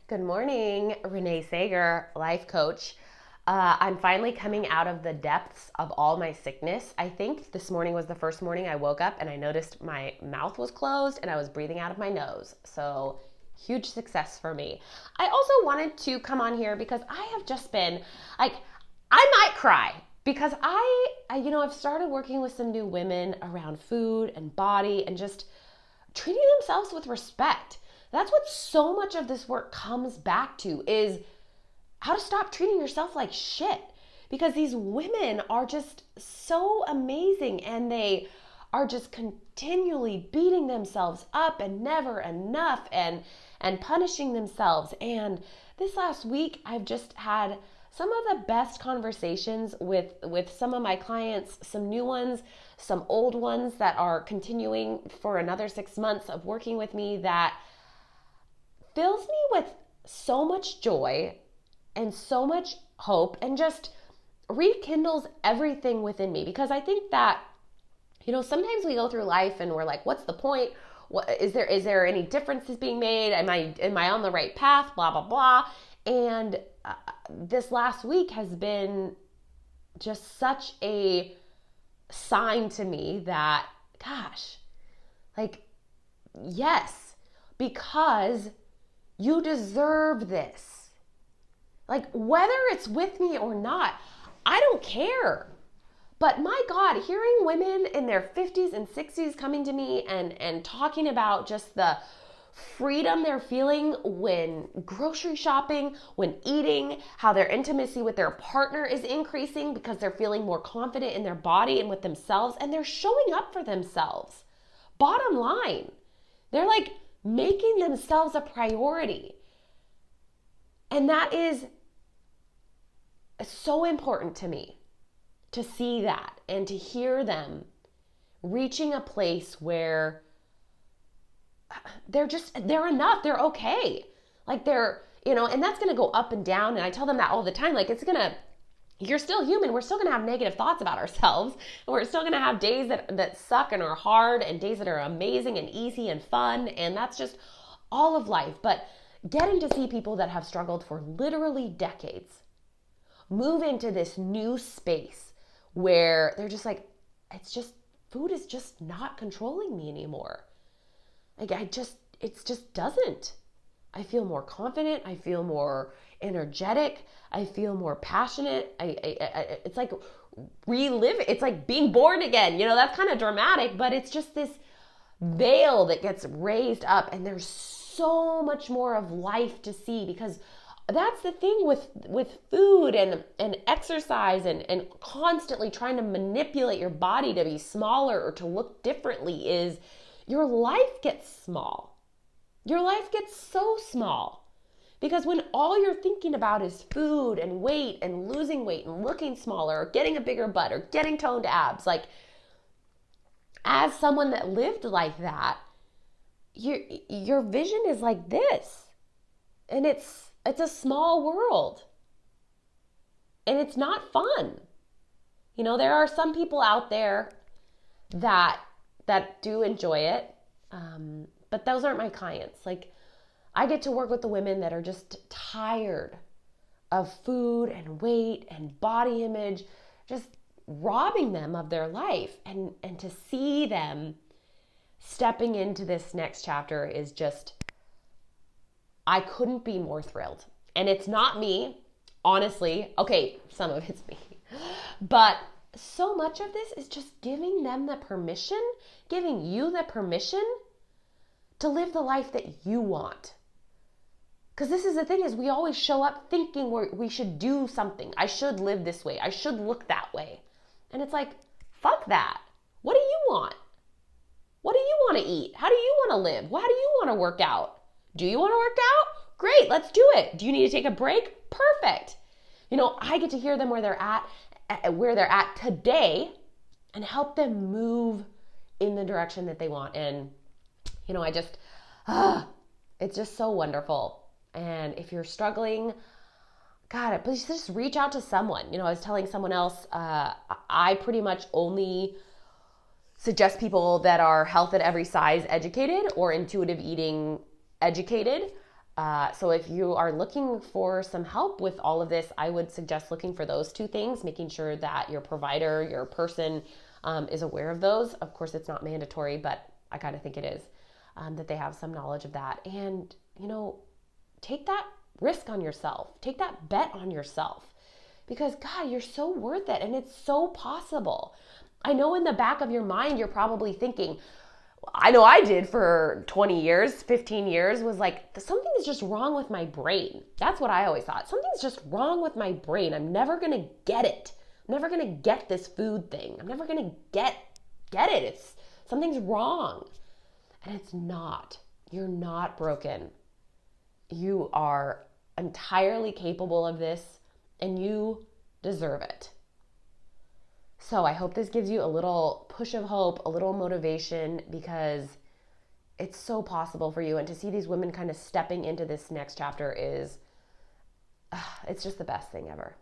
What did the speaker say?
Good morning, Renee Sager, life coach. I'm finally coming out of the depths of all my sickness. I think this morning was the first morning I woke up and I noticed my mouth was closed and I was breathing out of my nose. So, huge success for me. I also wanted to come on here because I have just been like, I might cry because I've started working with some new women around food and body and just treating themselves with respect. That's what so much of this work comes back to is how to stop treating yourself like shit. Because these women are just so amazing and they are just continually beating themselves up and never enough and punishing themselves. And this last week I've just had some of the best conversations with some of my clients, some new ones, some old ones that are continuing for another 6 months of working with me that fills me with so much joy and so much hope and just rekindles everything within me. Because I think that, sometimes we go through life and we're like, what's the point? What is there any differences being made? Am I on the right path? Blah, blah, blah. And this last week has been just such a sign to me that, gosh, like, yes, because you deserve this. Like, whether it's with me or not, I don't care. But my God, hearing women in their 50s and 60s coming to me and talking about just the freedom they're feeling when grocery shopping, when eating, how their intimacy with their partner is increasing because they're feeling more confident in their body and with themselves, and they're showing up for themselves. Bottom line, they're like making themselves a priority. And that is so important to me to see that and to hear them reaching a place where they're enough. They're okay. Like and that's going to go up and down. And I tell them that all the time. Like you're still human. We're still going to have negative thoughts about ourselves. And we're still going to have days that suck and are hard and days that are amazing and easy and fun. And that's just all of life. But getting to see people that have struggled for literally decades move into this new space where they're just like, food is just not controlling me anymore. Like it just doesn't. I feel more confident. I feel more energetic. I feel more passionate. It's like it's like being born again. That's kind of dramatic, but it's just this veil that gets raised up and there's so much more of life to see, because that's the thing with food and exercise and constantly trying to manipulate your body to be smaller or to look differently is your life gets small. Your life gets so small because when all you're thinking about is food and weight and losing weight and looking smaller or getting a bigger butt or getting toned abs, like as someone that lived like that, your vision is like this. And it's a small world. And it's not fun. There are some people out there that do enjoy it. But those aren't my clients. Like, I get to work with the women that are just tired of food and weight and body image just robbing them of their life. And to see them stepping into this next chapter is just, I couldn't be more thrilled. And it's not me, honestly. Okay, some of it's me. But so much of this is just giving them the permission, giving you the permission to live the life that you want. Because this is the thing, is we always show up thinking we should do something. I should live this way. I should look that way. And it's like, fuck that. What do you want? What do you want to eat? How do you want to live? How do you want to work out? Do you want to work out? Great, let's do it. Do you need to take a break? Perfect. I get to hear them where they're at today and help them move in the direction that they want. And, it's just so wonderful. And if you're struggling, God, please just reach out to someone. I was telling someone else, I pretty much only suggest people that are health at every size educated or intuitive eating educated. So if you are looking for some help with all of this, I would suggest looking for those two things, making sure that your provider, your person is aware of those. Of course, it's not mandatory, but I kind of think it is, that they have some knowledge of that. And, take that risk on yourself. Take that bet on yourself. Because, God, you're so worth it, and it's so possible. I know in the back of your mind, you're probably thinking, I know I did for 20 years, 15 years, was like, something is just wrong with my brain. That's what I always thought. Something's just wrong with my brain. I'm never going to get it. I'm never going to get this food thing. I'm never going to get it. Something's wrong. And it's not. You're not broken. You are entirely capable of this, and you deserve it. So I hope this gives you a little push of hope, a little motivation, because it's so possible for you. And to see these women kind of stepping into this next chapter it's just the best thing ever.